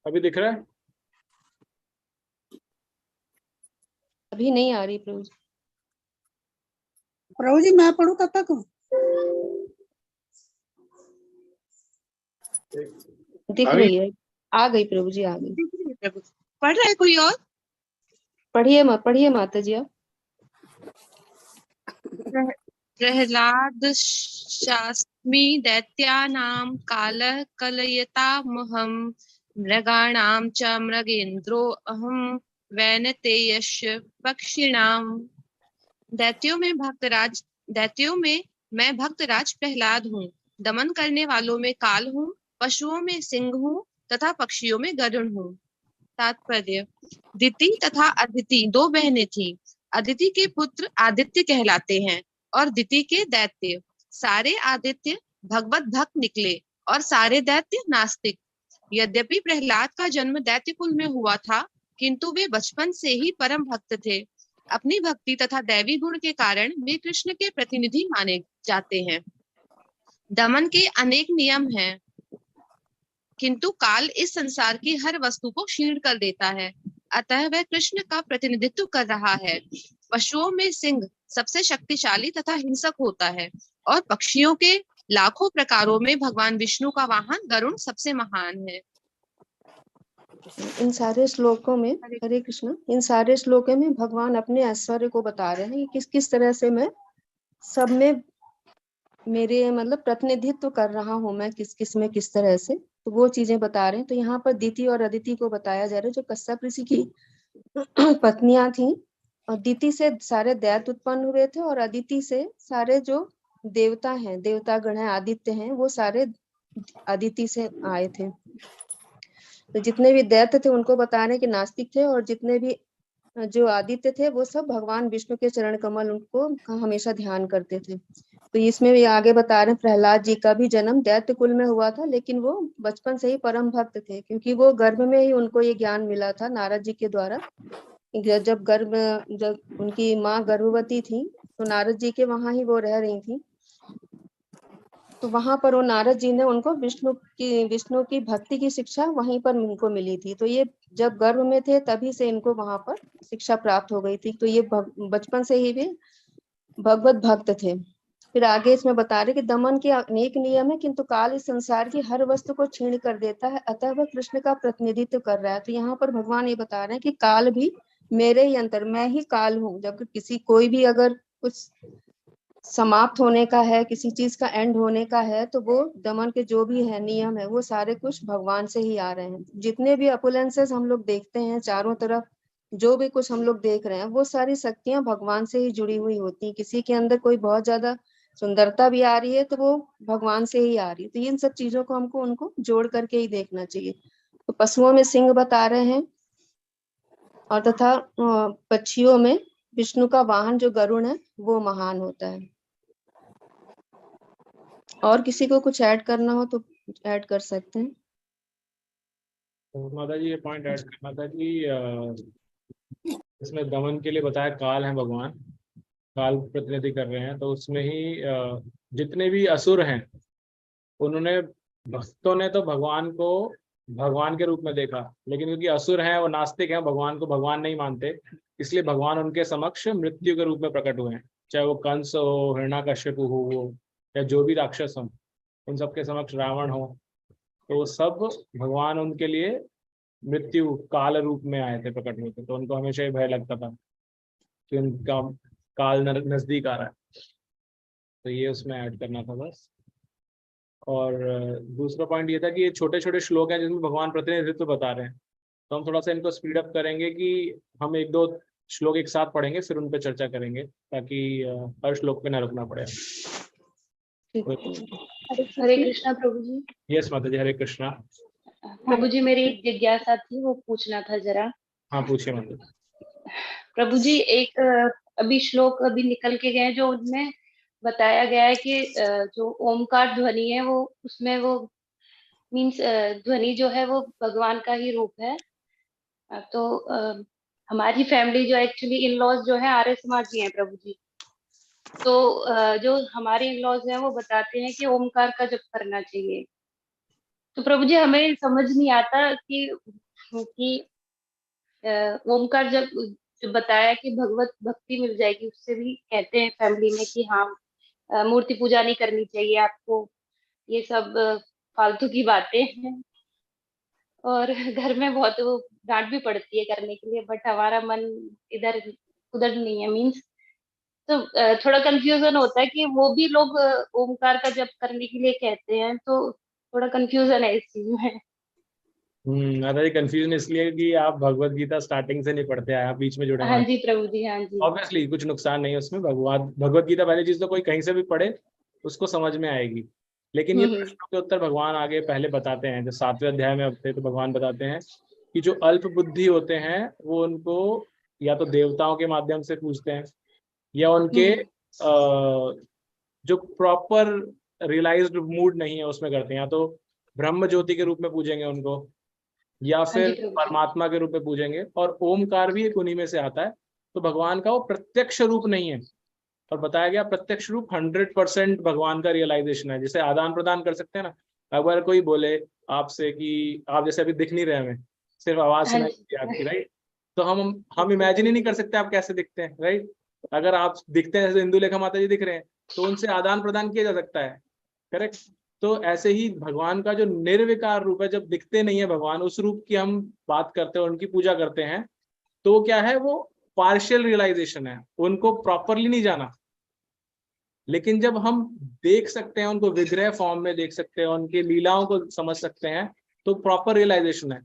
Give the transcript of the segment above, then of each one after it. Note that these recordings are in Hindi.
अभी दिख रहा है? अभी नहीं आ रही प्रभु जी। प्रभु जी मैं पढ़ू तब तक। दिख रही है, आ गई प्रभु जी, आ गई। पढ़ रहे कोई और? पढ़िए माता जी आप। प्रहलाद शास्मि दैत्यानां कालः कलयतामहं मृगाणां च मृगेन्द्रो अहं वैनतेयस्य पक्षिणां। दैत्यों में मैं भक्तराज प्रहलाद हूँ। दमन करने वालों में काल हूँ, पशुओं में सिंह हूँ तथा पक्षियों में गरुड़ हूँ। तात्पर्य: दिति तथा अदिति दो बहनें थीं। अदिति के पुत्र आदित्य कहलाते हैं और दिति के दैत्य। सारे आदित्य भगवत भक्त निकले और सारे दैत्य नास्तिक। यद्यपि प्रहलाद का जन्म दैत्य कुल में हुआ था, किंतु वे बचपन से ही परम भक्त थे। अपनी भक्ति तथा दैवी गुण के कारण वे कृष्ण के प्रतिनिधि माने जाते हैं। दमन के अनेक नियम हैं, किंतु काल इस संसार की हर वस्तु को क्षीण कर देता है, अतः वह कृष्ण का प्रतिनिधित्व कर रहा है। पशुओं में सिंह सबसे शक्तिशाली तथा हिंसक होता है और पक्षियों के लाखों प्रकारों में भगवान विष्णु का वाहन गरुड़ सबसे महान है। इन सारे श्लोकों में, हरे कृष्ण, इन सारे श्लोकों में भगवान अपने ऐश्वर्य को बता रहे हैं कि किस किस तरह से मैं सब में मेरे मतलब प्रतिनिधित्व कर रहा हूँ, मैं किस किस में किस तरह से, तो वो चीजें बता रहे हैं। तो यहाँ पर दिति और अदिति को बताया जा रहा है, जो कश्यप ऋषि की पत्नियां थी। और दिति से सारे दैत्य उत्पन्न हुए थे और अदिति से सारे जो देवता हैं, देवतागण हैं, आदित्य हैं, वो सारे अदिति से आए थे। तो जितने भी दैत्य थे उनको बता रहे कि नास्तिक थे, और जितने भी जो आदित्य थे वो सब भगवान विष्णु के चरण कमल उनको हमेशा ध्यान करते थे। तो इसमें भी आगे बता रहे हैं प्रहलाद जी का भी जन्म दैत्य कुल में हुआ था, लेकिन वो बचपन से ही परम भक्त थे, क्योंकि वो गर्भ में ही उनको ये ज्ञान मिला था नारद जी के द्वारा। जब उनकी माँ गर्भवती थी तो नारद जी के वहां ही वो रह रही थी। तो वहां पर वो नारद जी ने उनको विष्णु की भक्ति की शिक्षा वहीं पर उनको मिली थी। तो ये जब गर्भ में थे तभी से इनको वहां पर शिक्षा प्राप्त हो गई थी। तो ये बचपन से ही वे भगवत भक्त थे। फिर आगे इसमें बता रहे कि दमन के अनेक नियम है, किंतु काल इस संसार की हर वस्तु को छीण कर देता है, अतः वह कृष्ण का प्रतिनिधित्व कर रहा है। तो यहाँ पर भगवान ये बता रहे हैं कि काल भी मेरे ही अंतर, मैं ही काल हूँ। जब किसी कोई भी अगर कुछ समाप्त होने का है, किसी चीज का एंड होने का है, तो वो दमन के जो भी है नियम है वो सारे कुछ भगवान से ही आ रहे हैं। जितने भी अपुलेंसेस हम लोग देखते हैं चारों तरफ, जो भी कुछ हम लोग देख रहे हैं, वो सारी शक्तियां भगवान से ही जुड़ी हुई होती हैं। किसी के अंदर कोई बहुत ज्यादा सुंदरता भी आ रही है तो वो भगवान से ही आ रही है। तो इन सब चीजों को हमको उनको जोड़ करके ही देखना चाहिए। तो पशुओं में सिंह बता रहे हैं, और तथा पक्षियों में विष्णु का वाहन जो गरुड़ है वो महान होता है। और किसी को कुछ ऐड करना हो तो ऐड कर सकते हैं। तो माता जी ये पॉइंट ऐड करना था कि इसमें दमन के लिए बताया काल है भगवान, काल प्रतिनिधि कर रहे हैं। तो उसमें ही जितने भी असुर हैं उन्होंने, भक्तों ने तो भगवान को भगवान के रूप में देखा, लेकिन क्योंकि असुर हैं वो नास्तिक हैं, भगवान को भगवान नहीं मानते, इसलिए भगवान उनके समक्ष मृत्यु के रूप में प्रकट हुए हैं। चाहे वो कंस हो, हिरण्यकश्यप हो, वो या जो भी राक्षस हो, उन सबके समक्ष रावण हो, तो वो सब भगवान उनके लिए मृत्यु काल रूप में आए थे, प्रकट हुए थे। तो उनको हमेशा ही भय लगता था कि उनका काल नजदीक आ रहा है। तो ये उसमें ऐड करना था बस। और दूसरा पॉइंट ये था कि ये छोटे छोटे श्लोक हैं जिसमें भगवान प्रतिनिधित्व बता रहे हैं, तो हम थोड़ा सा इनको स्पीड अप करेंगे कि हम एक दो श्लोक एक साथ पढ़ेंगे, फिर उन पर चर्चा करेंगे, ताकि हर श्लोक पे न रुकना पड़े। हरे कृष्णा प्रभु जी। यस माता जी, हरे कृष्णा। प्रभु जी मेरी एक जिज्ञासा थी, वो पूछना था जरा। हाँ पूछिए माता जी। प्रभु जी एक अभी श्लोक अभी निकल के गए जो उनमें बताया गया है कि जो ओमकार ध्वनि है वो उसमें वो मीन्स ध्वनि जो है वो भगवान का ही रूप है। तो हमारी फैमिली जो एक्चुअली इन लॉज जो है आर्य समाजी हैं प्रभु जी। तो जो हमारे इन लॉज हैं वो बताते हैं कि ओमकार का जप करना चाहिए। तो प्रभु जी हमें समझ नहीं आता कि ओमकार जब बताया कि भगवत भक्ति मिल जाएगी, उससे भी कहते हैं फैमिली में कि हाँ मूर्ति पूजा नहीं करनी चाहिए आपको, ये सब फालतू की बातें हैं। और घर में बहुत वो डांट भी पड़ती है करने के लिए, बट हमारा मन इधर उधर नहीं है, मीन्स तो थोड़ा कंफ्यूजन होता है कि वो भी लोग ओमकार का जप करने के लिए कहते हैं, तो थोड़ा कंफ्यूजन है इस चीज में। माता जी कंफ्यूजन इसलिए कि आप भगवत गीता स्टार्टिंग से नहीं पढ़ते आए, आप बीच में जुड़े हाँ हैं। जी प्रभु जी, हाँ जी। ऑब्वियसली कुछ नुकसान नहीं है उसमें, भगवत गीता पहली चीज तो कोई कहीं से भी पढ़े उसको समझ में आएगी। लेकिन ये हम्म। प्रश्नों के उत्तर भगवान आगे पहले बताते हैं, जो 7वें अध्याय में अब थे तो भगवान बताते हैं कि जो अल्प बुद्धि होते हैं वो उनको या तो देवताओं के माध्यम से पूछते हैं, या उनके जो प्रॉपर रियलाइज्ड मूड नहीं है उसमें करते हैं, या तो ब्रह्म ज्योति के रूप में पूजेंगे उनको, या हाँ जी फिर प्रभु जी। परमात्मा के रूप में पूजेंगे। और ओमकार भी एक उन्हीं में से आता है। तो भगवान का वो प्रत्यक्ष रूप नहीं है, और बताया गया प्रत्यक्ष रूप 100% भगवान का रियलाइजेशन है। जैसे आदान प्रदान कर सकते हैं ना, अगर कोई बोले आपसे कि आप जैसे अभी दिख नहीं रहे हमें, सिर्फ आवाज हाँ सुनाई जी। देती है आपकी, राइट? तो हम इमेजिन ही नहीं कर सकते आप कैसे दिखते हैं, राइट? अगर आप दिखते हैं जैसे इंदुलेखा माता जी दिख रहे हैं तो उनसे आदान प्रदान किया जा सकता है, करेक्ट? तो ऐसे ही भगवान का जो निर्विकार रूप है, जब दिखते नहीं है भगवान, उस रूप की हम बात करते हैं, उनकी पूजा करते हैं, तो क्या है, वो पार्शियल रियलाइजेशन है, उनको प्रॉपरली नहीं जाना। लेकिन जब हम देख सकते हैं उनको, विग्रह फॉर्म में देख सकते हैं, उनकी लीलाओं को समझ सकते हैं, तो प्रॉपर रियलाइजेशन है।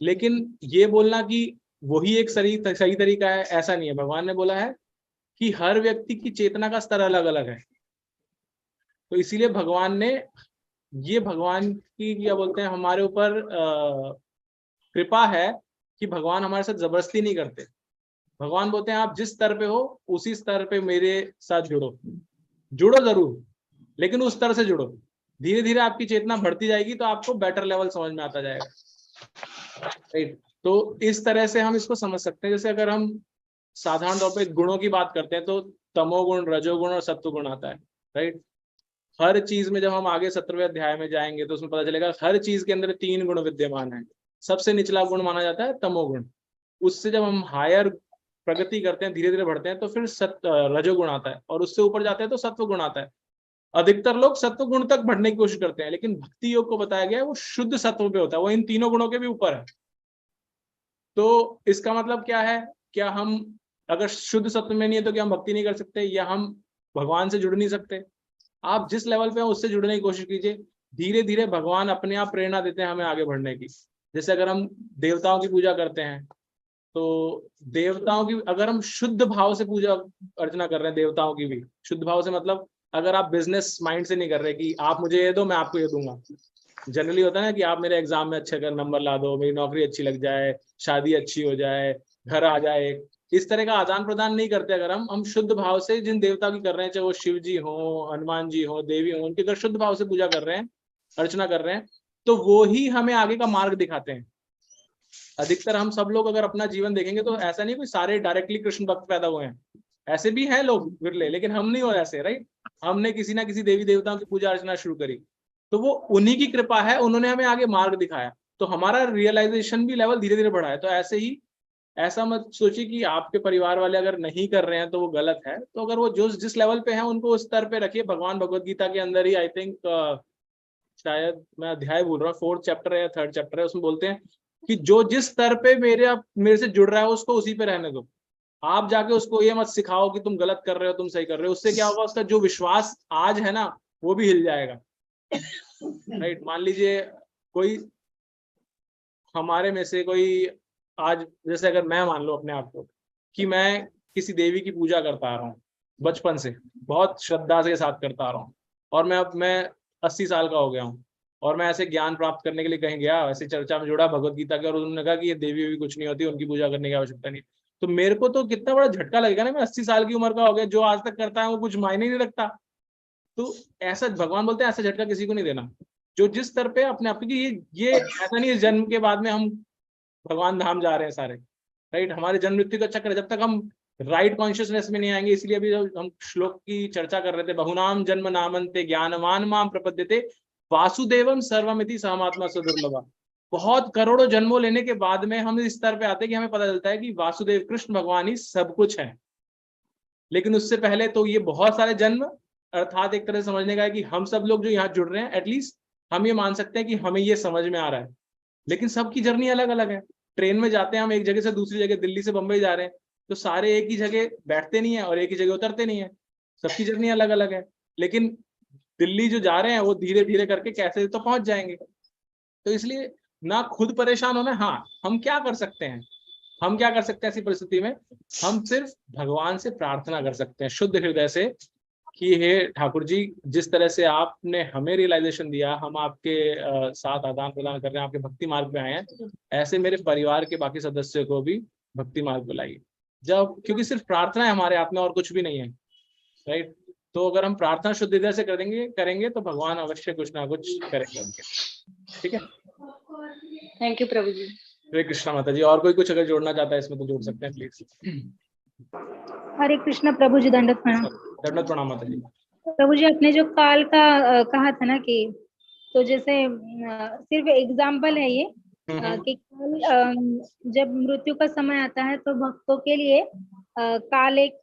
लेकिन ये बोलना कि वही एक सही तरीका है, ऐसा नहीं है। भगवान ने बोला है कि हर व्यक्ति की चेतना का स्तर अलग अलग है। तो इसीलिए भगवान ने ये, भगवान की क्या बोलते हैं, हमारे ऊपर कृपा है कि भगवान हमारे साथ जबरदस्ती नहीं करते। भगवान बोलते हैं आप जिस स्तर पे हो उसी स्तर पे मेरे साथ जुड़ो जरूर, लेकिन उस स्तर से जुड़ो। धीरे धीरे आपकी चेतना बढ़ती जाएगी तो आपको बेटर लेवल समझ में आता जाएगा, राइट? तो इस तरह से हम इसको समझ सकते हैं। जैसे अगर हम साधारण तौर पे गुणों की बात करते हैं तो तमोगुण, रजोगुण और सत्वगुण आता है, राइट? हर चीज में जब हम आगे 17वें अध्याय में जाएंगे तो उसमें पता चलेगा हर चीज के अंदर 3 गुण विद्यमान है। सबसे निचला गुण माना जाता है तमोगुण। उससे जब हम हायर प्रगति करते हैं, धीरे धीरे बढ़ते हैं, तो फिर रजोगुण आता है, और उससे ऊपर जाते हैं तो सत्व गुण आता है। अधिकतर लोग सत्व गुण तक बढ़ने की कोशिश करते हैं, लेकिन भक्ति योग को बताया गया है वो शुद्ध सत्व पे होता है, वो इन तीनों गुणों के भी ऊपर है। तो इसका मतलब क्या है? क्या हम अगर शुद्ध सत्व में नहीं है तो क्या हम भक्ति नहीं कर सकते, या हम भगवान से जुड़ नहीं सकते? आप जिस लेवल पे हो उससे जुड़ने की कोशिश कीजिए। धीरे धीरे भगवान अपने आप प्रेरणा देते हैं हमें आगे बढ़ने की। जैसे अगर हम देवताओं की पूजा करते हैं तो देवताओं की अगर हम शुद्ध भाव से पूजा अर्चना कर रहे हैं, देवताओं की भी शुद्ध भाव से, मतलब अगर आप बिजनेस माइंड से नहीं कर रहे कि आप मुझे ये दो मैं आपको ये दूंगा। जनरली होता है ना कि आप मेरे एग्जाम में अच्छे कर नंबर ला दो, मेरी नौकरी अच्छी लग जाए, शादी अच्छी हो जाए, घर आ जाए। इस तरह का आदान प्रदान नहीं करते। अगर हम शुद्ध भाव से जिन देवता की कर रहे हैं, चाहे वो शिव जी हो, हनुमान जी हो, देवी हो, उनकी अगर शुद्ध भाव से पूजा कर रहे हैं, अर्चना कर रहे हैं, तो वो ही हमें आगे का मार्ग दिखाते हैं। अधिकतर हम सब लोग अगर अपना जीवन देखेंगे तो ऐसा नहीं कोई सारे डायरेक्टली कृष्ण भक्त पैदा हुए हैं, ऐसे भी हैं लोग विरले, लेकिन हम नहीं हो ऐसे, राइट? हमने किसी ना किसी देवी देवताओं की पूजा अर्चना शुरू करी, तो वो उन्हीं की कृपा है, उन्होंने हमें आगे मार्ग दिखाया, तो हमारा रियलाइजेशन भी लेवल धीरे धीरे बढ़ा है। तो ऐसे ही ऐसा मत सोचिए कि आपके परिवार वाले अगर नहीं कर रहे हैं तो वो गलत है। तो अगर वो जो जिस लेवल पे है उनको उस स्तर पे रखिए। भगवान भगवत गीता के अंदर ही आई थिंक शायद मैं अध्याय भूल रहा हूँ, 4th चैप्टर है या 3rd चैप्टर है, उसमें बोलते हैं कि जो जिस स्तर पे मेरे से जुड़ रहा है उसको उसी पे रहने दो। आप जाके उसको ये मत सिखाओ कि तुम गलत कर रहे हो, तुम सही कर रहे हो। उससे क्या होगा, उसका जो विश्वास आज है ना वो भी हिल जाएगा, राइट? मान लीजिए कोई हमारे में से कोई आज, जैसे अगर मैं मान लो अपने आप को कि मैं किसी देवी की पूजा करता आ रहा हूँ बचपन से, बहुत श्रद्धा के साथ करता आ रहा हूँ, और मैं 80 साल का हो गया हूँ, और मैं ऐसे ज्ञान प्राप्त करने के लिए कहीं गया, ऐसे चर्चा में जुड़ा भगवत गीता के, और उन्होंने कहा कि ये देवी भी कुछ नहीं होती, उनकी पूजा करने की आवश्यकता नहीं। तो मेरे को तो कितना बड़ा झटका लगेगा ना, मैं 80 साल की उम्र का हो गया, जो आज तक करता है वो कुछ मायने नहीं रखता। तो ऐसा भगवान बोलते हैं ऐसा झटका किसी को नहीं देना। जो जिस स्तर पे अपने आप की, ये ऐसा नहीं है जन्म के बाद में हम भगवान धाम जा रहे हैं सारे, राइट? हमारे जन्म मृत्यु का चक्र है, जब तक हम राइट कॉन्शियसनेस में नहीं आएंगे। इसलिए अभी जब हम श्लोक की चर्चा कर रहे थे, बहुनाम जन्म नामन्ते ज्ञानवान माम प्रपद्यते वासुदेवम सर्वमिति सहमात्मा सुदुर्लभा। बहुत करोड़ों जन्मों लेने के बाद में हम इस स्तर पे आते हैं कि हमें पता चलता है कि वासुदेव कृष्ण भगवान ही सब कुछ है। लेकिन उससे पहले तो ये बहुत सारे जन्म, अर्थात एक तरह से समझने का है कि हम सब लोग जो यहाँ जुड़ रहे हैं, एटलीस्ट हम ये मान सकते हैं कि हमें ये समझ में आ रहा है। लेकिन सबकी जर्नी अलग अलग है। ट्रेन में जाते हैं हम एक जगह से दूसरी जगह, दिल्ली से बंबई जा रहे हैं, तो सारे एक ही जगह बैठते नहीं है और एक ही जगह उतरते नहीं है, सबकी जर्नी अलग अलग है। लेकिन दिल्ली जो जा रहे हैं वो धीरे धीरे करके कैसे तो पहुंच जाएंगे। तो इसलिए ना खुद परेशान होना। हाँ, हम क्या कर सकते हैं, हम क्या कर सकते हैं ऐसी परिस्थिति में? हम सिर्फ भगवान से प्रार्थना कर सकते हैं शुद्ध हृदय से कि हे ठाकुर जी, जिस तरह से आपने हमें रियलाइजेशन दिया, हम आपके साथ आदान प्रदान कर रहे हैं, आपके भक्ति मार्ग पे आए हैं, ऐसे मेरे परिवार के बाकी सदस्यों को भी भक्ति मार्ग पे लाइए। जब, क्योंकि सिर्फ प्रार्थना है हमारे हाथ में और कुछ भी नहीं है, राइट? तो अगर हम प्रार्थना शुद्ध हृदय से करेंगे तो भगवान अवश्य कुछ ना कुछ करेंगे। ठीक है, थैंक यू प्रभु जी। हरे कृष्णा माता जी। और कोई कुछ अगर जोड़ना चाहता है इसमें तो जोड़ सकते हैं प्लीज। हरे कृष्णा प्रभु जी, दंडवत प्रणाम। दंडवत प्रणाम माता जी। प्रभु जी, आपने जो काल का कहा था ना कि, तो जैसे सिर्फ एग्जाम्पल है ये कि काल, जब मृत्यु का समय आता है तो भक्तों के लिए काल एक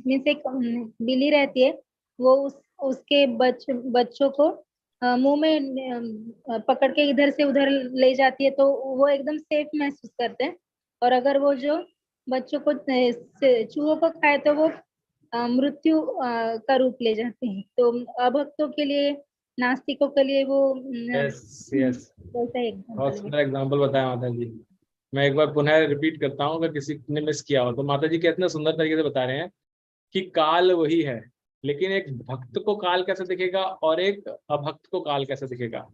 मीन्स एक बिल्ली रहती है, वो उसके बच्चों को मुंह में पकड़ के इधर से उधर ले जाती है, तो वो एकदम सेफ महसूस करते हैं। और अगर वो जो बच्चों को चूहों को खाए तो वो मृत्यु का रूप ले जाते हैं। तो अभक्तों के लिए, नास्तिकों के लिए वो यस बहुत सुंदर एग्जाम्पल बताया माता जी। मैं एक बार पुनः रिपीट करता हूँ, अगर किसी ने मिस किया हो तो। माता जी कितने सुंदर तरीके से बता रहे हैं कि काल वही है, लेकिन एक भक्त को काल कैसे दिखेगा और एक अभक्त को काल कैसे दिखेगा।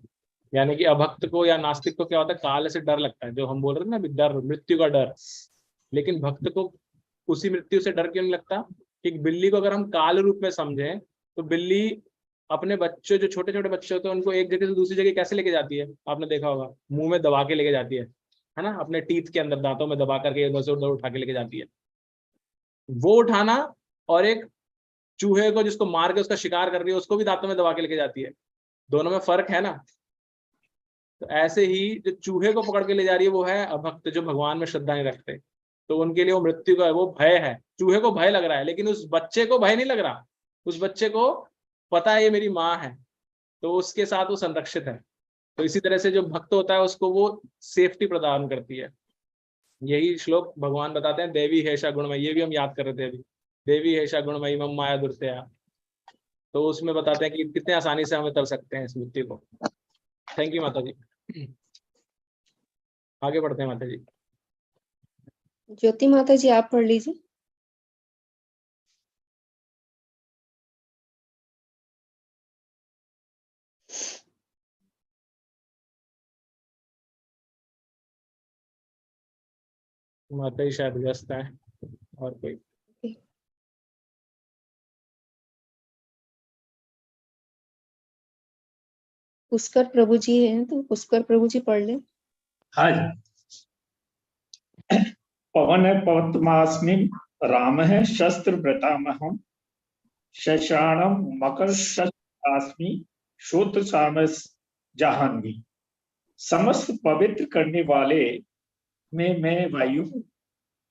यानी कि अभक्त को या नास्तिक को क्या होता है, काल से डर लगता है, जो हम बोल रहे हैं ना, डर, मृत्यु का डर। लेकिन भक्त को उसी मृत्यु से डर क्यों नहीं लगता? कि बिल्ली को अगर हम काल रूप में समझें तो बिल्ली अपने बच्चों, जो छोटे छोटे बच्चे होते हैं, उनको एक जगह से दूसरी जगह कैसे लेके जाती है? आपने देखा होगा, मुंह में दबा के लेके जाती है ना, अपने टीथ के अंदर, दांतों में दबा करके इधर से उधर उठा के लेके जाती है। वो उठाना और एक चूहे को जिसको मार के उसका शिकार कर रही है, उसको भी दांतों में दबा के लेके जाती है, दोनों में फर्क है ना। तो ऐसे ही जो चूहे को पकड़ के ले जा रही है वो है अभक्त, जो भगवान में श्रद्धा नहीं रखते। तो उनके लिए वो मृत्यु का वो भय है। चूहे को भय लग रहा है, लेकिन उस बच्चे को भय नहीं लग रहा। उस बच्चे को पता है ये मेरी माँ है, तो उसके साथ वो संरक्षित है। तो इसी तरह से जो भक्त होता है उसको वो सेफ्टी प्रदान करती है। यही श्लोक भगवान बताते हैं, देवी हेषा गुणमयी, ये भी हम याद कर रहे थे अभी, देवी हेषा गुणमयी मम माया दुर्तया। तो उसमें बताते हैं कि कितने आसानी से हम उतर सकते हैं इस मृत्यु को। थैंक यू माता जी। आगे बढ़ते हैं माता जी। ज्योति माता जी, आप पढ़ लीजिए। माता जी शायद व्यस्त है, और कोई? पुष्कर प्रभु जी हैं, तो पुष्कर प्रभु जी पढ़ ले। हाँ जी। पवन है पवत्मास्मि, राम है शस्त्र व्रतामहम, शशाणम मकर शस्त्रास्मि, श्रोत्र सामस जहान्वी। समस्त पवित्र करने वाले में मैं वायु,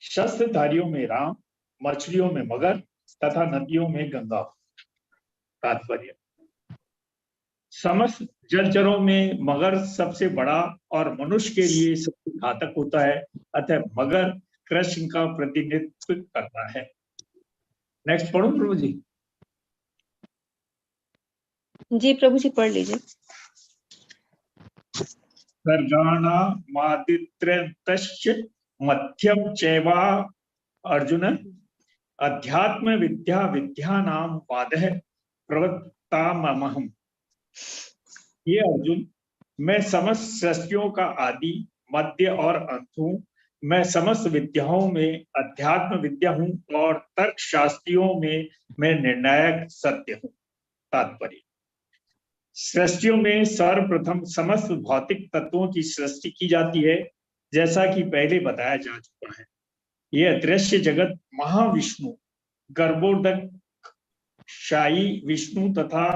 शस्त्रधारियों में राम, मछलियों में मगर तथा नदियों में गंगा। तात्पर्य, समस्त जलचरों में मगर सबसे बड़ा और मनुष्य के लिए सबसे घातक होता है, अतः मगर कृष्ण का प्रतिनिधित्व करता है। नेक्स्ट पढ़ो प्रभु जी। जी प्रभु जी पढ़ लीजिए। सर्गाणा मादित्रयश्च मध्यम चैवा अर्जुन, अध्यात्म विद्या विद्यानां वादः प्रवक्तामहम्। ये अर्जुन, मैं समस्त सृष्टियों का आदि, मध्य और अंत हूँ। मैं समस्त विद्याओं में अध्यात्म विद्या हूँ और तर्क शास्त्रियों में मैं निर्णायक सत्य हूँ। तात्पर्य, सृष्टियों में सर्वप्रथम समस्त भौतिक तत्वों की सृष्टि की जाती है, जैसा कि पहले बताया जा चुका है। यह दृश्य जगत महाविष्णु, गर्भोदक शाही विष्णु तथा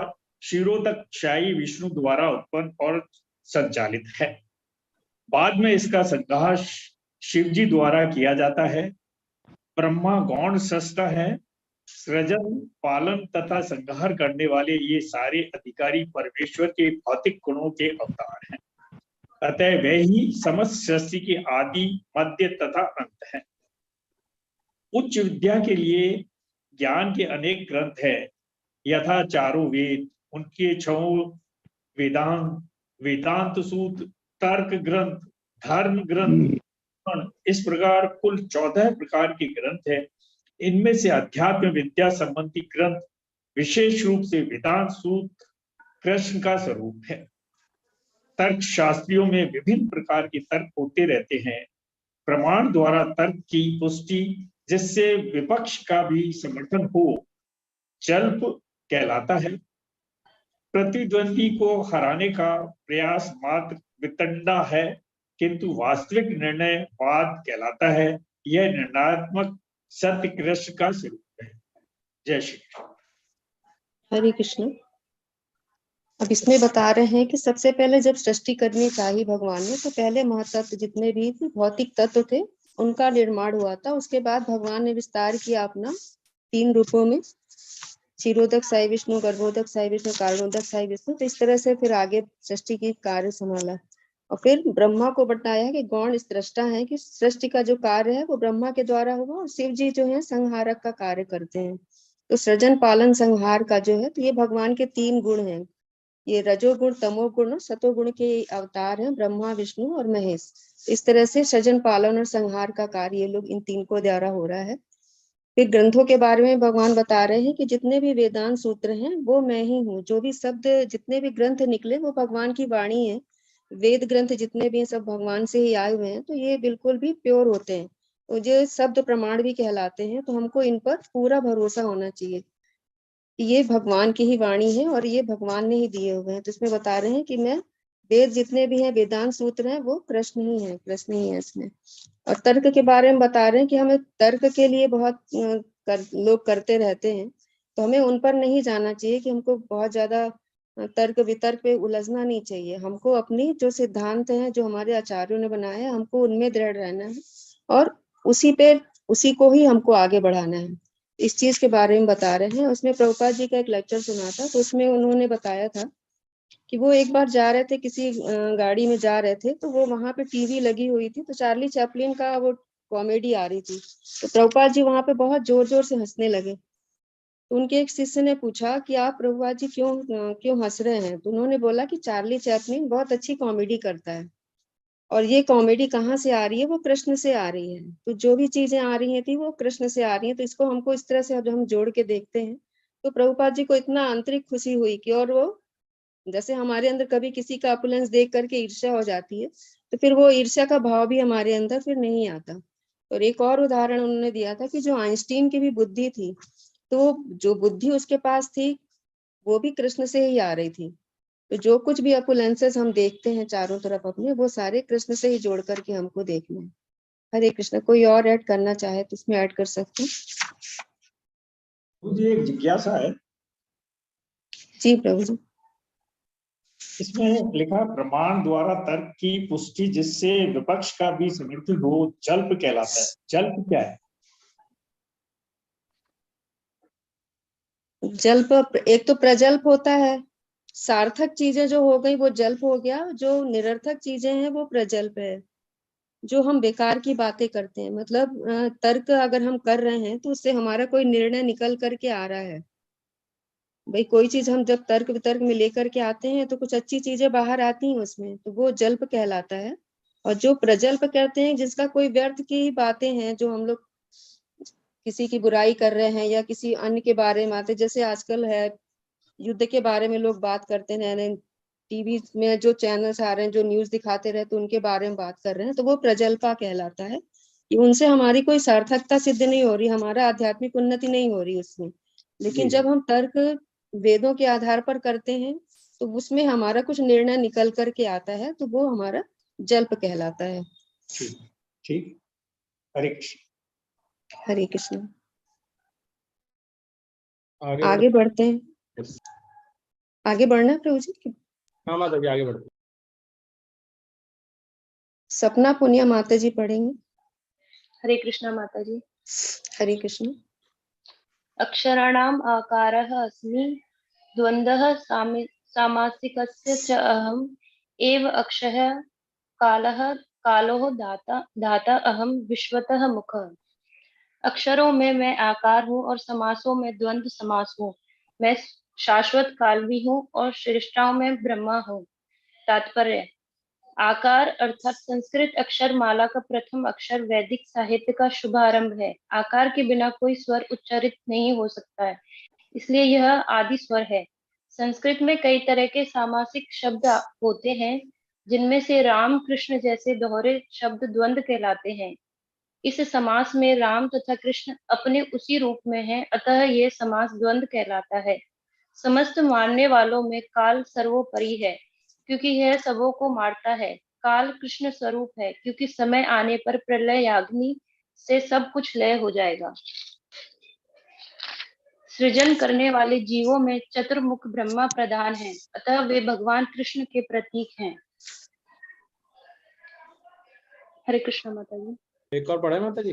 क्षीरोदकशायी विष्णु द्वारा उत्पन्न और संचालित है। बाद में इसका संग्रह शिवजी द्वारा किया जाता है। ब्रह्मा गौण सृष्टा है। सृजन, पालन तथा संहार करने वाले ये सारे अधिकारी परमेश्वर के भौतिक गुणों के अवतार हैं। अतः वे ही समस्त सृष्टि के आदि, मध्य तथा अंत है। उच्च विद्या के लिए ज्ञान के अनेक ग्रंथ है, यथा चारों वेद, उनके 6 वेदांत, वेदांत सूत्र, तर्क ग्रंथ, धर्म ग्रंथ, इस प्रकार कुल 14 प्रकार के ग्रंथ है। इनमें से अध्यात्म विद्या संबंधी ग्रंथ, विशेष रूप से वेदांत सूत्र, कृष्ण का स्वरूप है। तर्क शास्त्रियों में विभिन्न प्रकार के तर्क होते रहते हैं। प्रमाण द्वारा तर्क की पुष्टि, जिससे विपक्ष का भी समर्थन हो, जल्प कहलाता है। प्रतिद्वंदी को हराने का प्रयास मात्र वितंडा है, किंतु वास्तविक निर्णय वाद कहलाता है। यह निर्णयात्मक सत्य कृष्ण का स्वरूप है। जय श्री कृष्ण। हरे कृष्ण। अब इसमें बता रहे हैं कि सबसे पहले जब सृष्टि करनी चाहिए भगवान ने, तो पहले महातत्व जितने भी थे, भौतिक तत्व थे, उनका निर्माण हुआ था। उसके बाद भगवान ने विस्तार किया अपना 3 रूपों में, क्षीरोदक साई विष्णु, गर्भोदक साई विष्णु, कारणोदक साई विष्णु। तो इस तरह से फिर आगे सृष्टि की कार्य संभाला। और फिर ब्रह्मा को बताया कि गौण सृष्टा है, कि सृष्टि का जो कार्य है वो ब्रह्मा के द्वारा होगा, और शिव जी जो है संहारक का कार्य करते हैं। तो सृजन, पालन, संहार का जो है, तो ये भगवान के 3 गुण हैं। ये रजोगुण, तमोगुण और सतोगुण के अवतार हैं, ब्रह्मा, विष्णु और महेश। इस तरह से सृजन, पालन और संहार का कार्य ये लोग इन 3 को द्वारा हो रहा है। फिर ग्रंथों के बारे में भगवान बता रहे हैं कि जितने भी वेदांत सूत्र हैं वो मैं ही हूँ। जो भी शब्द, जितने भी ग्रंथ निकले वो भगवान की वाणी है। वेद ग्रंथ जितने भी हैं सब भगवान से ही आए हुए हैं, तो ये बिल्कुल भी प्योर होते हैं। तो जो शब्द प्रमाण भी कहलाते हैं, तो हमको इन पर पूरा भरोसा होना चाहिए कि ये भगवान की ही वाणी है और ये भगवान ने ही दिए हुए हैं। तो इसमें बता रहे हैं कि मैं वेद जितने भी हैं, वेदांत सूत्र हैं, वो कृष्ण ही है, कृष्ण ही है इसमें। और तर्क के बारे में बता रहे हैं कि हमें तर्क के लिए बहुत लोग करते रहते हैं, तो हमें उन पर नहीं जाना चाहिए कि हमको बहुत ज्यादा तर्क वितर्क पे उलझना नहीं चाहिए। हमको अपनी जो सिद्धांत हैं, जो हमारे आचार्यों ने बनाया है, हमको उनमें दृढ़ रहना है और उसी को ही हमको आगे बढ़ाना है। इस चीज के बारे में बता रहे हैं। उसमें प्रभुपाद जी का एक लेक्चर सुना था, तो उसमें उन्होंने बताया था कि वो एक बार जा रहे थे, किसी गाड़ी में जा रहे थे, तो वो वहां पे टीवी लगी हुई थी, तो चार्ली चैपलिन का वो कॉमेडी आ रही थी। तो प्रभुपाद जी वहां पे बहुत जोर जोर से हंसने लगे। तो उनके एक शिष्य ने पूछा कि आप प्रभुपाद जी क्यों हंस रहे हैं? तो उन्होंने बोला कि चार्ली चैपलिन बहुत अच्छी कॉमेडी करता है, और ये कॉमेडी कहाँ से आ रही है? वो कृष्ण से आ रही है। तो जो भी चीजें आ रही थी वो कृष्ण से आ रही है। तो इसको हमको इस तरह से अब हम जोड़ के देखते हैं, तो प्रभुपाद जी को इतना आंतरिक खुशी हुई कि, और वो जैसे हमारे अंदर कभी किसी का अपुलेंस देख करके ईर्ष्या हो जाती है, तो फिर वो ईर्ष्या का भाव भी हमारे अंदर फिर नहीं आता। और एक और उदाहरण उन्होंने दिया था कि जो आइंस्टीन की भी बुद्धि थी, तो जो बुद्धि उसके पास थी वो भी कृष्ण से ही आ रही थी। तो जो कुछ भी अपुलेंसेस हम देखते हैं चारों तरफ अपने, वो सारे कृष्ण से ही जोड़ करके हमको देखना है। हरे कृष्ण। कोई और ऐड करना चाहे तो इसमें ऐड कर सकते हैं। मुझे एक जिज्ञासा है। जी प्रभु जी। इसमें लिखा प्रमाण द्वारा तर्क की पुष्टि, जिससे विपक्ष का भी समर्थन हो, जल्प कहलाता है। जल्प क्या है? जल्प एक तो प्रजल्प होता है, सार्थक चीजें जो हो गई वो जल्प हो गया, जो निरर्थक चीजें हैं वो प्रजल्प है। जो हम बेकार की बातें करते हैं, मतलब तर्क अगर हम कर रहे हैं तो उससे हमारा कोई निर्णय निकल करके आ रहा है। भाई कोई चीज हम जब तर्क वितर्क में लेकर के आते हैं तो कुछ अच्छी चीजें बाहर आती हैं उसमें, तो वो जल्प कहलाता है। और जो प्रजल्प कहते हैं, जिसका कोई व्यर्थ की बातें हैं, जो हम लोग किसी की बुराई कर रहे हैं या किसी अन्य के बारे में आते, जैसे आजकल है युद्ध के बारे में लोग बात करते हैं, टीवी में जो चैनल्स आ रहे हैं जो न्यूज दिखाते रहे तो उनके बारे में बात कर रहे हैं, तो वो प्रजल्पा कहलाता है कि उनसे हमारी कोई सार्थकता सिद्ध नहीं हो रही, हमारा आध्यात्मिक उन्नति नहीं हो रही उसमें। लेकिन जब हम तर्क वेदों के आधार पर करते हैं तो उसमें हमारा कुछ निर्णय निकल करके आता है, तो वो हमारा जल्प कहलाता है। ठीक। हरे कृष्ण। हरे कृष्ण। आगे आगे बढ़ते हैं। आगे बढ़ना है प्रभु जी? हाँ माता जी आगे बढ़ते। सपना पुनिया माता जी पढ़ेंगे। हरे कृष्णा माता जी। हरे कृष्ण। अक्षराणाम् आकारः अस्मि द्वन्द्वः सामासिकस्य च अहम् एव अक्षरः कालः कालो दाता अहम विश्वतः मुखः। अक्षरों में मैं आकार हूँ और समासों में द्वंद्व समास हूँ। मैं शाश्वत काल भी हूँ और श्रेष्ठाओं में ब्रह्मा हूँ। तात्पर्य: आकार अर्थात संस्कृत अक्षर माला का प्रथम अक्षर वैदिक साहित्य का शुभारंभ है। आकार के बिना कोई स्वर उच्चारित नहीं हो सकता है, इसलिए यह आदि स्वर है। संस्कृत में कई तरह के सामासिक शब्द होते हैं, जिनमें से राम कृष्ण जैसे दोहरे शब्द द्वंद्व कहलाते हैं। इस समास में राम तथा कृष्ण अपने उसी रूप में हैं, अतः यह समास द्वंद्व कहलाता है। समस्त मानने वालों में काल सर्वोपरि है, क्योंकि यह सबों को मारता है। काल कृष्ण स्वरूप है, क्योंकि समय आने पर प्रलयाग्नि से सब कुछ लय हो जाएगा। सृजन करने वाले जीवों में चतुर्मुख ब्रह्मा प्रधान हैं, अतः वे भगवान कृष्ण के प्रतीक हैं। हरे कृष्ण माता जी। एक और पढ़े माता जी।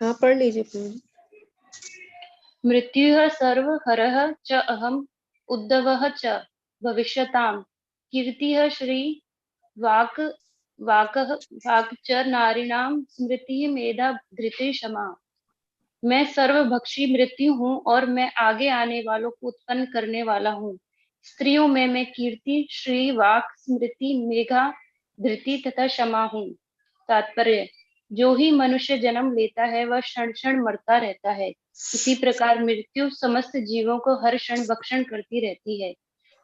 हाँ पढ़ लीजिए प्रभु जी। मृत्युः सर्वहरः च अहम् उद्धवः च भविष्यताम् कीर्तिः श्री वाक् च नारीणां स्मृतिः मेधा धृतिः क्षमा। मैं सर्वभक्षी मृत्यु हूँ और मैं आगे आने वालों को उत्पन्न करने वाला हूँ। स्त्रियों में मैं कीर्ति श्री वाक् स्मृति मेघा धृति तथा क्षमा हूँ। तात्पर्य: जो ही मनुष्य जन्म लेता है वह क्षण क्षण मरता रहता है। इसी प्रकार मृत्यु समस्त जीवों को हर क्षण भक्षण करती रहती है,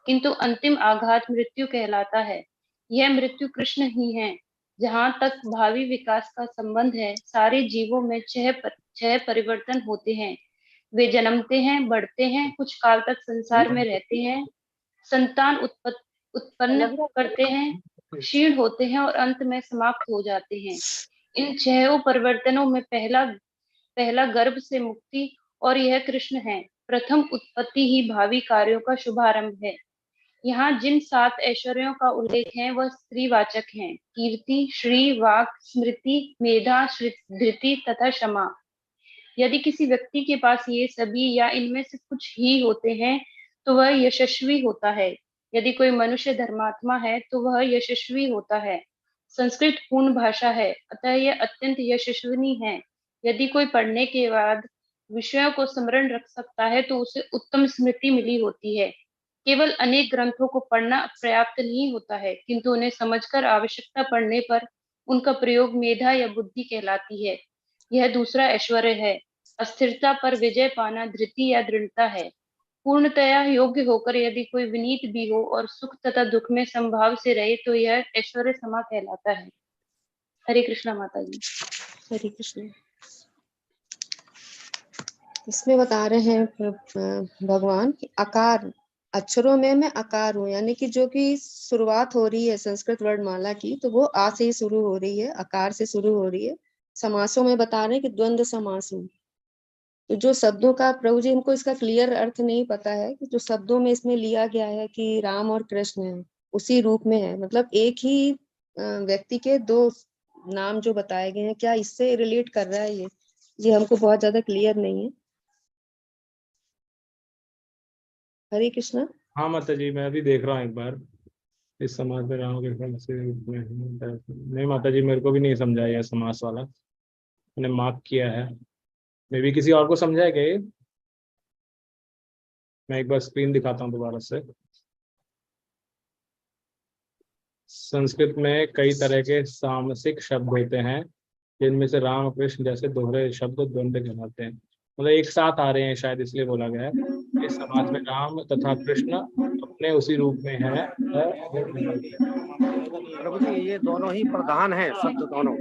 किंतु अंतिम आघात मृत्यु कहलाता है। यह मृत्यु कृष्ण ही है। जहाँ तक भावी विकास का संबंध है, सारे जीवों में छह परिवर्तन होते हैं। वे जन्मते हैं, बढ़ते हैं, कुछ काल तक संसार में रहते हैं, संतान उत्पन्न करते हैं, क्षीण होते हैं और अंत में समाप्त हो जाते हैं। इन छह परिवर्तनों में पहला गर्भ से मुक्ति और यह कृष्ण है। प्रथम उत्पत्ति ही भावी कार्यों का शुभारंभ है। यहाँ जिन 7 ऐश्वर्यों का उल्लेख है वह स्त्रीवाचक हैं: कीर्ति, श्री, वाक, स्मृति, मेधा, धृति तथा क्षमा। यदि किसी व्यक्ति के पास ये सभी या इनमें से कुछ ही होते हैं तो वह यशस्वी होता है। यदि कोई मनुष्य धर्मात्मा है तो वह यशस्वी होता है। संस्कृत पूर्ण भाषा है, अतः यह अत्यंत यशस्विनी है। यदि कोई पढ़ने के बाद विषयों को स्मरण रख सकता है तो उसे उत्तम स्मृति मिली होती है। केवल अनेक ग्रंथों को पढ़ना पर्याप्त नहीं होता है, किंतु उन्हें समझकर आवश्यकता पड़ने पर उनका प्रयोग मेधा या बुद्धि कहलाती है। यह दूसरा ऐश्वर्य है। अस्थिरता पर विजय पाना धृति या दृढ़ता है। पूर्णतया योग्य होकर यदि कोई विनीत भी हो और सुख तथा दुख में संभाव से रहे तो यह ऐश्वर्य समा कहलाता है। हरे कृष्णा माता जी। हरे कृष्ण। इसमें बता रहे हैं भगवान कि आकार, अक्षरों में मैं आकार हूँ, यानी कि जो कि शुरुआत हो रही है संस्कृत वर्णमाला की तो वो आ से ही शुरू हो रही है, आकार से शुरू हो रही है। समासों में बता रहे हैं कि द्वंद्व समास हूँ। तो जो शब्दों का प्रभु जी हमको इसका क्लियर अर्थ नहीं पता है कि जो शब्दों में इसमें लिया गया है कि राम और कृष्ण है उसी रूप में है, मतलब एक ही व्यक्ति के दो नाम जो बताए गए हैं, क्या इससे रिलेट कर रहा है ये हमको बहुत ज्यादा क्लियर नहीं है। हरे कृष्णा। हाँ माता जी मैं अभी देख रहा हूँ एक बार इस समाज में राम कृष्ण से नहीं माता जी, मेरे को भी नहीं समझा यह समास वाला, मैंने मार्क किया है। मे भी किसी और को समझाया क्या ये? मैं एक बार स्क्रीन दिखाता हूँ दोबारा से। संस्कृत में कई तरह के सामसिक शब्द होते हैं, जिनमें से राम और कृष्ण जैसे दोहरे शब्द द्वंद्व कहलाते हैं। मतलब एक साथ आ रहे हैं, शायद इसलिए बोला गया है। इस समाज में राम तथा कृष्ण अपने उसी रूप में है। प्रभु जी ये दोनों ही प्रधान हैं, शब्द दोनों।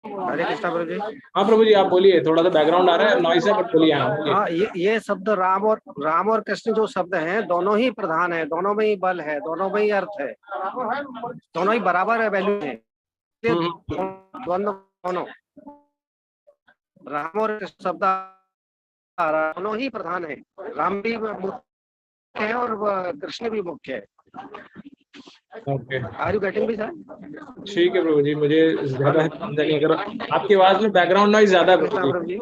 हरे कृष्णा प्रभु जी। हाँ प्रभु जी आप बोलिए, थोड़ा सा बैकग्राउंड आ रहा है, नॉइस है, बट बोलिए। हाँ ये शब्द राम और कृष्ण जो शब्द हैं दोनों ही प्रधान है, दोनों में ही बल है, दोनों में ही अर्थ है, दोनों ही बराबर है, वैल्यू है। दोनों राम और कृष्ण शब्द आ रहा है, दोनों ही प्रधान है। राम भी मुख्य है और कृष्ण भी मुख्य है। Okay, are you getting this? ठीक है प्रभु जी, मुझे ज्यादा नहीं करो, आपकी आवाज में बैकग्राउंड नॉइज ज्यादा है प्रभु जी।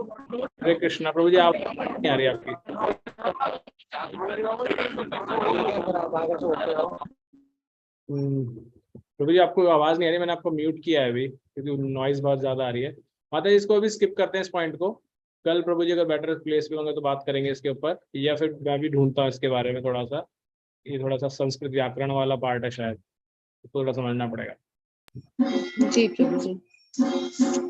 हरे कृष्णा प्रभु जी, आप नहीं आ रही आपकी। प्रभु जी आपको आवाज नहीं आ रही, मैंने आपको म्यूट किया है अभी क्योंकि नॉइज बहुत ज्यादा आ रही है। माता जी इसको अभी स्किप करते हैं इस पॉइंट को, कल प्रभु जी अगर बेटर प्लेस पे होंगे तो बात करेंगे इसके ऊपर, या फिर मैं भी ढूंढता हूँ इसके बारे में थोड़ा सा। ये थोड़ा सा संस्कृत व्याकरण वाला पार्ट है शायद, तो थोड़ा समझना पड़ेगा। जी प्रभु जी।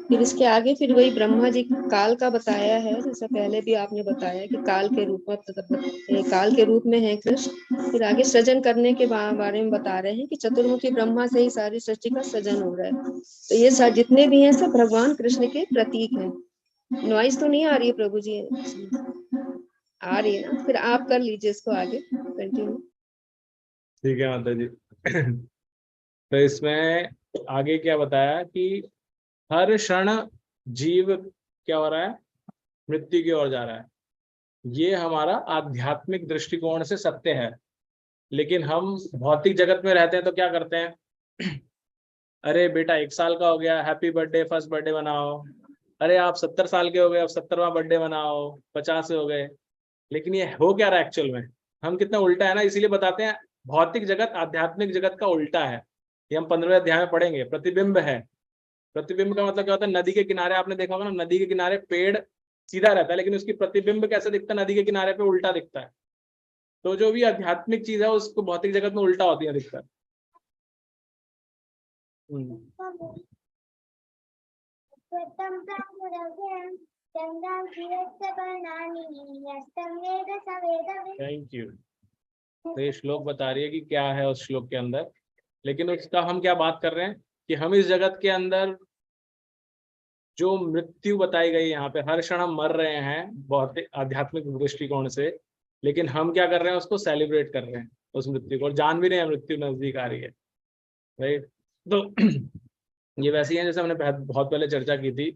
फिर इसके आगे फिर वही ब्रह्मा जी काल का बताया है, जैसा पहले भी आपने बताया कि काल के रूप में, काल के रूप में है कृष्ण। फिर आगे सृजन करने के बारे में बता रहे हैं कि चतुर्मुखी ब्रह्मा से ही सारी सृष्टि का सृजन हो रहा है। तो ये जितने भी हैं सब भगवान कृष्ण के प्रतीक हैं। नॉइज तो नहीं आ रही है प्रभु जी? आ रही है ना? फिर आप कर लीजिए इसको आगे कंटिन्यू। ठीक है माता जी। तो इसमें आगे क्या बताया कि हर क्षण जीव क्या हो रहा है, मृत्यु की ओर जा रहा है। ये हमारा आध्यात्मिक दृष्टिकोण से सत्य है, लेकिन हम भौतिक जगत में रहते हैं तो क्या करते हैं, अरे बेटा 1 साल का हो गया, हैप्पी बर्थडे, फर्स्ट बर्थडे मनाओ। अरे आप 70 साल के हो गए, अब 70वां बर्थडे मनाओ, 50 हो गए। लेकिन ये हो क्या रहा है एक्चुअल में, हम कितना उल्टा है ना, इसीलिए बताते हैं भौतिक जगत आध्यात्मिक जगत का उल्टा है। ये हम 15वें अध्याय में पढ़ेंगे। प्रतिबिंब है, प्रतिबिंब का मतलब क्या होता है, नदी के किनारे आपने देखा होगा ना, नदी के किनारे पेड़ सीधा रहता है लेकिन उसकी प्रतिबिंब कैसे दिखता है, नदी के किनारे पे उल्टा दिखता है। तो जो भी आध्यात्मिक चीज है उसको भौतिक जगत में उल्टा होती है दिखता है। Thank you. तो ये श्लोक बता रही है कि क्या है उस श्लोक के अंदर, लेकिन उसका हम क्या बात कर रहे हैं कि हम इस जगत के अंदर जो मृत्यु बताई गई यहाँ पे, हर क्षण हम मर रहे हैं बहुत आध्यात्मिक दृष्टिकोण से, लेकिन हम क्या कर रहे हैं, उसको सेलिब्रेट कर रहे हैं उस मृत्यु को, और जान भी रहे हैं मृत्यु नजदीक आ रही है। राइट, तो ये वैसे ही है जैसे हमने बहुत पहले चर्चा की थी,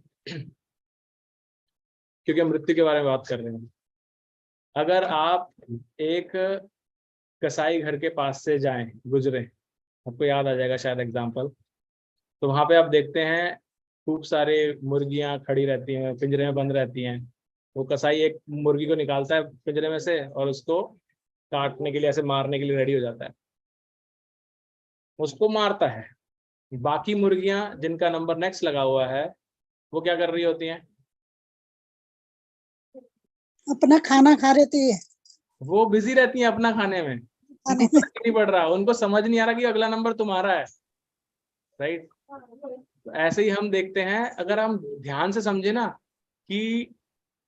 क्योंकि हम मृत्यु के बारे में बात कर रहे हैं। अगर आप एक कसाई घर के पास से जाएं, गुजरे, आपको याद आ जाएगा शायद एग्जाम्पल, तो वहां पे आप देखते हैं खूब सारे मुर्गियां खड़ी रहती हैं, पिंजरे में बंद रहती हैं। वो कसाई एक मुर्गी को निकालता है पिंजरे में से और उसको काटने के लिए, ऐसे मारने के लिए रेडी हो जाता है, उसको मारता है। बाकी मुर्गियां जिनका नंबर नेक्स्ट लगा हुआ है वो क्या कर रही होती हैं, अपना खाना खा रहे थे, वो बिजी रहती हैं अपना खाने में, उनको फर्क नहीं पड़ रहा, उनको समझ नहीं आ रहा कि अगला नंबर तुम्हारा है। राइट, ऐसे ही हम देखते हैं, अगर हम ध्यान से समझे ना कि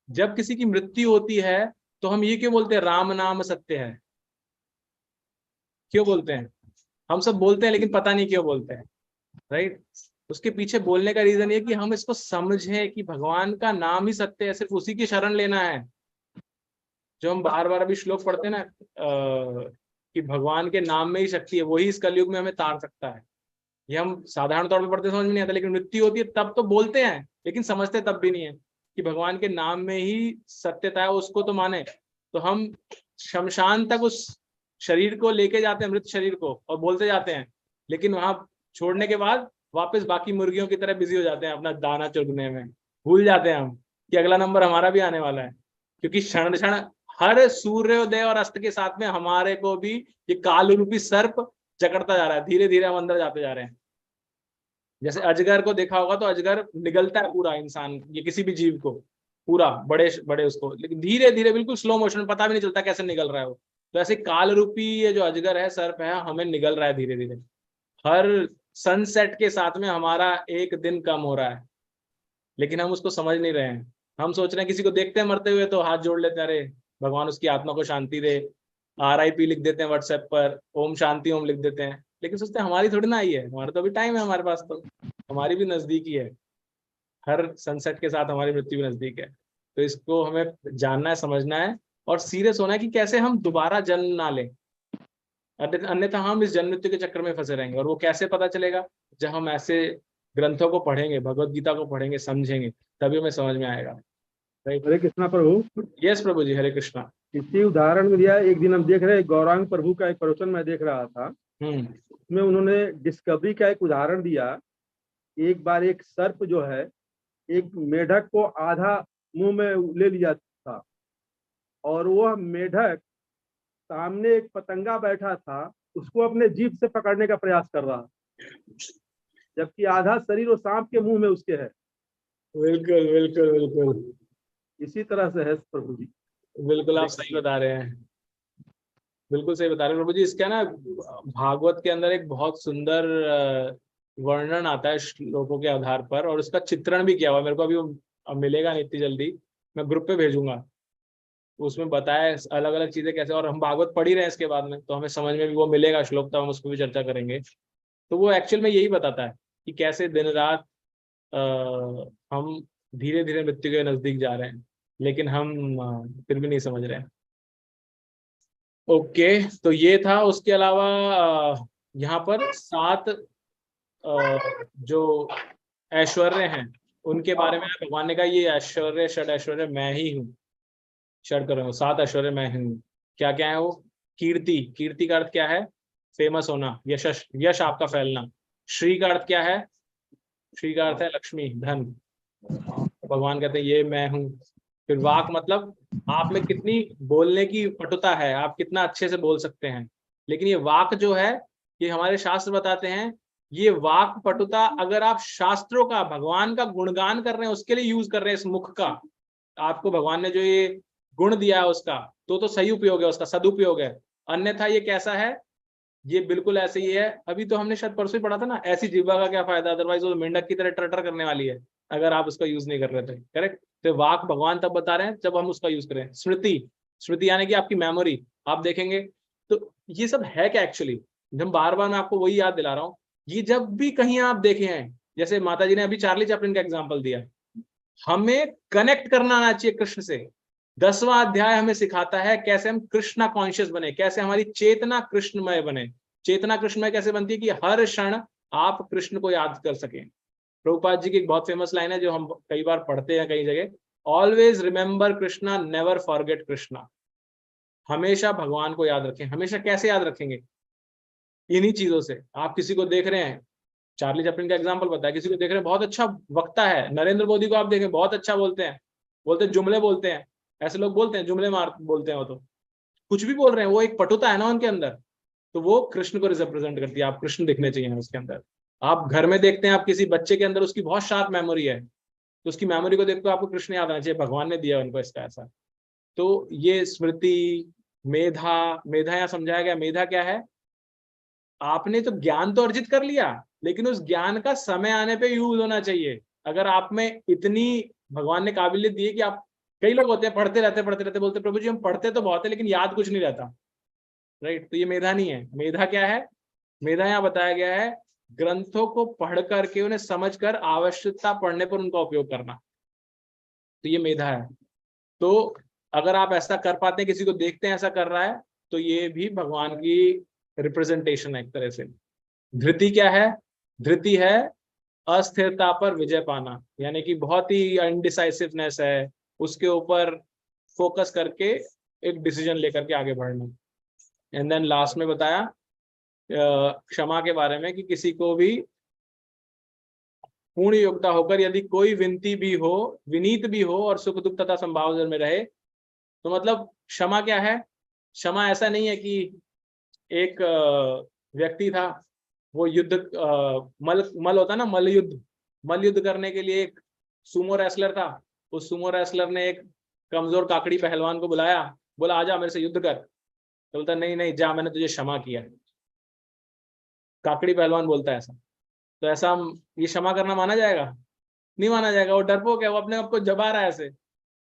जब किसी की मृत्यु होती है तो हम ये क्यों बोलते हैं, राम नाम सत्य है, क्यों बोलते हैं? हम सब बोलते हैं लेकिन पता नहीं क्यों बोलते हैं। राइट, उसके पीछे बोलने का रीजन ये कि हम इसको समझें कि भगवान का नाम ही सत्य है, सिर्फ उसी की शरण लेना है। जो हम बार बार अभी श्लोक पढ़ते हैं ना कि भगवान के नाम में ही शक्ति है, वही इस कलयुग में हमें तार सकता है। ये हम साधारण तौर पर पढ़ते समझ में नहीं आता, लेकिन मृत्यु होती है तब तो बोलते हैं, लेकिन समझते तब भी नहीं है कि भगवान के नाम में ही सत्यता है, उसको तो माने। तो हम शमशान तक उस शरीर को लेके जाते हैं, मृत शरीर को, और बोलते जाते हैं, लेकिन वहां छोड़ने के बाद वापस बाकी मुर्गियों की तरह बिजी हो जाते हैं अपना दाना चुगने में। भूल जाते हैं हम कि अगला नंबर हमारा भी आने वाला है, क्योंकि क्षण क्षण हर सूर्योदय और अस्त के साथ में हमारे को भी ये काल रूपी सर्प जकड़ता जा रहा है। धीरे धीरे हम अंदर जाते जा रहे हैं। जैसे अजगर को देखा होगा तो अजगर निगलता है पूरा इंसान, ये किसी भी जीव को पूरा बड़े बड़े उसको, लेकिन धीरे धीरे बिल्कुल स्लो मोशन में, पता भी नहीं चलता कैसे निगल रहा है वो। तो ऐसे काल रूपी ये जो अजगर है, सर्प है, हमें निगल रहा है धीरे धीरे। हर सनसेट के साथ में हमारा एक दिन कम हो रहा है, लेकिन हम उसको समझ नहीं रहे हैं। हम सोच रहे हैं, किसी को देखते हैं मरते हुए तो हाथ जोड़ लेते हैं, अरे भगवान उसकी आत्मा को शांति दे, RIP लिख देते हैं व्हाट्सएप पर, ओम शांति ओम लिख देते हैं, लेकिन सोचते हैं हमारी थोड़ी ना आई है, हमारा तो अभी टाइम है, हमारे पास तो हमारी भी नजदीक ही है, हर सनसेट के साथ हमारी मृत्यु भी नजदीक है। तो इसको हमें जानना है, समझना है और सीरियस होना है कि कैसे हम दोबारा जन्म ना लें, अन्यथा हम इस जन्म मृत्यु के चक्कर में फंसे रहेंगे। और वो कैसे पता चलेगा, जब हम ऐसे ग्रंथों को पढ़ेंगे, भगवत गीता को पढ़ेंगे, समझेंगे, तभी हमें समझ में आएगा। हरे कृष्णा प्रभु। यस प्रभु जी, हरे कृष्णा। इसी उदाहरण में दिया, एक दिन हम देख रहे हैं गौरांग प्रभु का एक प्रवचन मैं देख रहा था, उसमें उन्होंने डिस्कवरी का एक उदाहरण दिया। एक बार एक सर्प जो है एक मेढक को आधा मुंह में ले लिया था, और वह मेढक सामने एक पतंगा बैठा था, उसको अपने जीभ से पकड़ने का प्रयास कर रहा, जबकि आधा शरीर वो सांप के मुंह में उसके है। बिल्कुल बिल्कुल बिल्कुल, इसी तरह से है प्रभु जी। बिल्कुल आप सही बता रहे हैं, बिल्कुल सही बता रहे हैं प्रभु जी। इसका ना भागवत के अंदर एक बहुत सुंदर वर्णन आता है श्लोकों के आधार पर, और उसका चित्रण भी किया हुआ। मेरे को अभी वो मिलेगा नहीं इतनी जल्दी, मैं ग्रुप पे भेजूंगा। उसमें बताया अलग अलग चीजें कैसे, और हम भागवत पढ़ ही रहे हैं इसके बाद में, तो हमें समझ में भी वो मिलेगा श्लोक, तब हम उसको भी चर्चा करेंगे। तो वो एक्चुअल में यही बताता है कि कैसे दिन रात हम धीरे धीरे मृत्यु के नजदीक जा रहे हैं, लेकिन हम फिर भी नहीं समझ रहे हैं। ओके, तो ये था। उसके अलावा यहाँ पर 7 जो ऐश्वर्य हैं उनके बारे में भगवान ने कहा, ये ऐश्वर्य, षड ऐश्वर्य मैं ही हूँ। षड करो, 7 ऐश्वर्य मैं ही हूँ। क्या क्या है वो? कीर्ति, कीर्ति का अर्थ क्या है? फेमस होना, यश, यश आपका फैलना। श्री का अर्थ क्या है? श्री का अर्थ है लक्ष्मी, धन। भगवान कहते हैं ये मैं हूँ। फिर वाक मतलब आप में कितनी बोलने की पटुता है, आप कितना अच्छे से बोल सकते हैं। लेकिन ये वाक जो है, ये हमारे शास्त्र बताते हैं, ये वाक पटुता अगर आप शास्त्रों का, भगवान का गुणगान कर रहे हैं, उसके लिए यूज कर रहे हैं इस मुख का, आपको भगवान ने जो ये गुण दिया है उसका, तो सही उपयोग है, उसका सदुपयोग है। अन्यथा ये कैसा है? ये बिल्कुल ऐसे ही है। अभी तो हमने शायद परसों ही पढ़ा था ना, ऐसी जीवा का क्या फायदा, अदरवाइज वो मेंढक की तरह टटर करने वाली है अगर आप उसका यूज नहीं कर रहे थे। करेक्ट। तो वाक भगवान तब बता रहे हैं जब हम उसका यूज करें। स्मृति, स्मृति यानी कि आपकी मेमोरी, आप देखेंगे तो ये सब है क्या एक्चुअली। हम बार बार मैं आपको वही याद दिला रहा हूँ, ये जब भी कहीं आप देखे हैं, जैसे माता जी ने अभी चार्ली चैपलिन का एग्जाम्पल दिया, हमें कनेक्ट करना आना चाहिए कृष्ण से। 10वां अध्याय हमें सिखाता है कैसे हम कृष्णा कॉन्शियस बने, कैसे हमारी चेतना कृष्णमय बने। चेतना कृष्णमय कैसे बनती है? कि हर क्षण आप कृष्ण को याद कर सकें। प्रभुपाद जी की एक बहुत फेमस लाइन है जो हम कई बार पढ़ते हैं कई जगह, always remember Krishna, never forget Krishna. हमेशा भगवान को याद रखें। हमेशा कैसे याद रखेंगे? इन्हीं चीजों से। आप किसी को देख रहे हैं, चार्ली चैपलिन का एग्जांपल बताया, किसी को देख रहे हैं बहुत अच्छा वक्ता है, नरेंद्र मोदी को आप देखें बहुत अच्छा बोलते हैं, जुमले बोलते हैं। ऐसे लोग बोलते हैं जुमले मार बोलते हैं, वो तो कुछ भी बोल रहे हैं, वो एक पटुता है ना उनके अंदर, तो वो कृष्ण को रिप्रेजेंट करती है। आप कृष्ण दिखने चाहिए उसके अंदर। आप घर में देखते हैं, आप किसी बच्चे के अंदर उसकी बहुत शार्प मेमोरी है, तो उसकी मेमोरी को देखकर आपको कृष्ण याद आना चाहिए, भगवान ने दिया उनको इसका ऐसा। तो ये स्मृति, मेधा, मेधा यहाँ समझाया गया। मेधा क्या है? आपने तो ज्ञान तो अर्जित कर लिया, लेकिन उस ज्ञान का समय आने पे यूज होना चाहिए। अगर आप में इतनी भगवान ने काबिलियत दी है कि आप, कई लोग होते हैं पढ़ते रहते बोलते प्रभु जी हम पढ़ते तो बहुत है लेकिन याद कुछ नहीं रहता, राइट। तो ये मेधा नहीं है। मेधा क्या है? मेधा यहाँ बताया गया है ग्रंथों को पढ़ करके उन्हें समझकर आवश्यकता पढ़ने पर उनका उपयोग करना, तो ये मेधा है। तो अगर आप ऐसा कर पाते हैं, किसी को देखते हैं ऐसा कर रहा है, तो ये भी भगवान की रिप्रेजेंटेशन है एक तरह से। धृति क्या है? धृति है अस्थिरता पर विजय पाना, यानी कि बहुत ही अनडिसाइसिवनेस है, उसके ऊपर फोकस करके एक डिसीजन लेकर के आगे बढ़ना। एंड देन लास्ट में बताया क्षमा के बारे में, कि किसी को भी पूर्ण योग्यता होकर यदि कोई विनती भी हो, विनीत भी हो और सुख दुख तथा संभावना में रहे, तो मतलब क्षमा क्या है? क्षमा ऐसा नहीं है कि एक व्यक्ति था, वो युद्ध मल होता ना, मल युद्ध करने के लिए एक सुमो रेसलर था। उस सुमो रेसलर ने एक कमजोर काकड़ी पहलवान को बुलाया, बोला आजा मेरे से युद्ध कर। तो बोलता नहीं नहीं जा, मैंने तुझे क्षमा किया। काकड़ी पहलवान बोलता है ऐसा। तो ऐसा ये क्षमा करना माना जाएगा? नहीं माना जाएगा। वो डरपोक है, वो अपने आप को जबा रहा है ऐसे।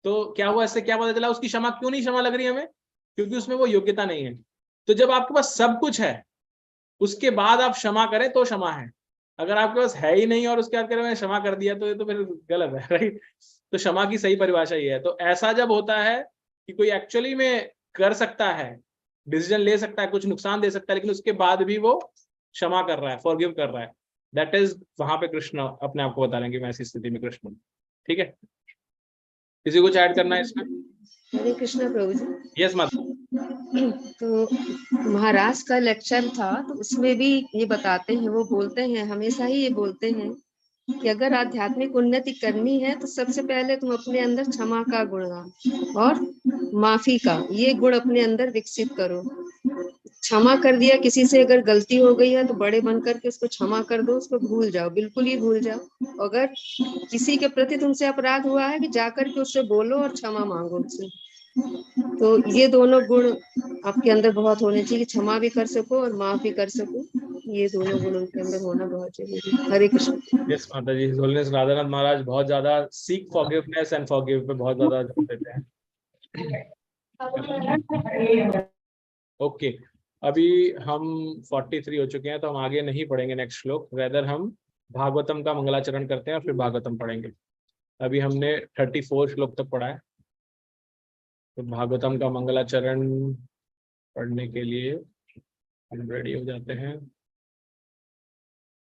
तो क्या हुआ? इससे क्या पता चला? उसकी क्षमा क्यों नहीं क्षमा लग रही है हमें? क्योंकि उसमें वो योग्यता नहीं है। तो जब आपके पास सब कुछ है, उसके बाद आप क्षमा करें तो क्षमा है। अगर आपके पास है ही नहीं और उसके बाद मैंने क्षमा कर दिया, तो ये तो फिर गलत है, राइट। तो क्षमा की सही परिभाषा ये है। तो ऐसा जब होता है कि कोई एक्चुअली में कर सकता है, डिसीजन ले सकता है, कुछ नुकसान दे सकता है, लेकिन उसके बाद भी वो क्षमा कर रहा है, फॉरगिव कर रहा है, दैट इज वहां पे कृष्ण अपने आप को बता रहे हैं कि मैं ऐसी स्थिति में कृष्ण हूं। ठीक है, किसी कुछ ऐड करना है इसमें? हरे कृष्णा प्रभु जी। यस माता। तो महाराज का लेक्चर था, तो उसमें भी ये बताते हैं, वो बोलते हैं, हमेशा ही ये बोलते हैं कि अगर आध्यात्मिक उन्नति करनी है तो सबसे पहले तुम अपने अंदर क्षमा का गुण और माफी का ये गुण अपने अंदर विकसित करो। क्षमा कर दिया, किसी से अगर गलती हो गई है तो बड़े बन करके उसको क्षमा कर दो, उसको भूल जाओ, बिल्कुल ही भूल जाओ। अगर किसी के प्रति तुमसे अपराध हुआ है कि जाकर के उससे बोलो और क्षमा मांगो उससे। तो ये दोनों गुण आपके अंदर बहुत होने चाहिए, क्षमा भी कर सको और माफ भी कर सको। ये दोनों गुण उनके अंदर होना बहुत जरूरी है। हरे कृष्ण। यस माता जी। हिज होलीनेस राधानाथ महाराज बहुत ज्यादा सीक फॉरगिवनेस एंड फॉरगिव पे बहुत ज्यादा जोर देते हैं। ओके, अभी हम 43 हो चुके हैं, तो हम आगे नहीं पढ़ेंगे नेक्स्ट श्लोक, रेदर हम भागवतम का मंगलाचरण करते हैं और फिर भागवतम पढ़ेंगे। अभी हमने 34 श्लोक तक पढ़ा है, तो भागवतम का मंगलाचरण पढ़ने के लिए हम रेडी हो जाते हैं।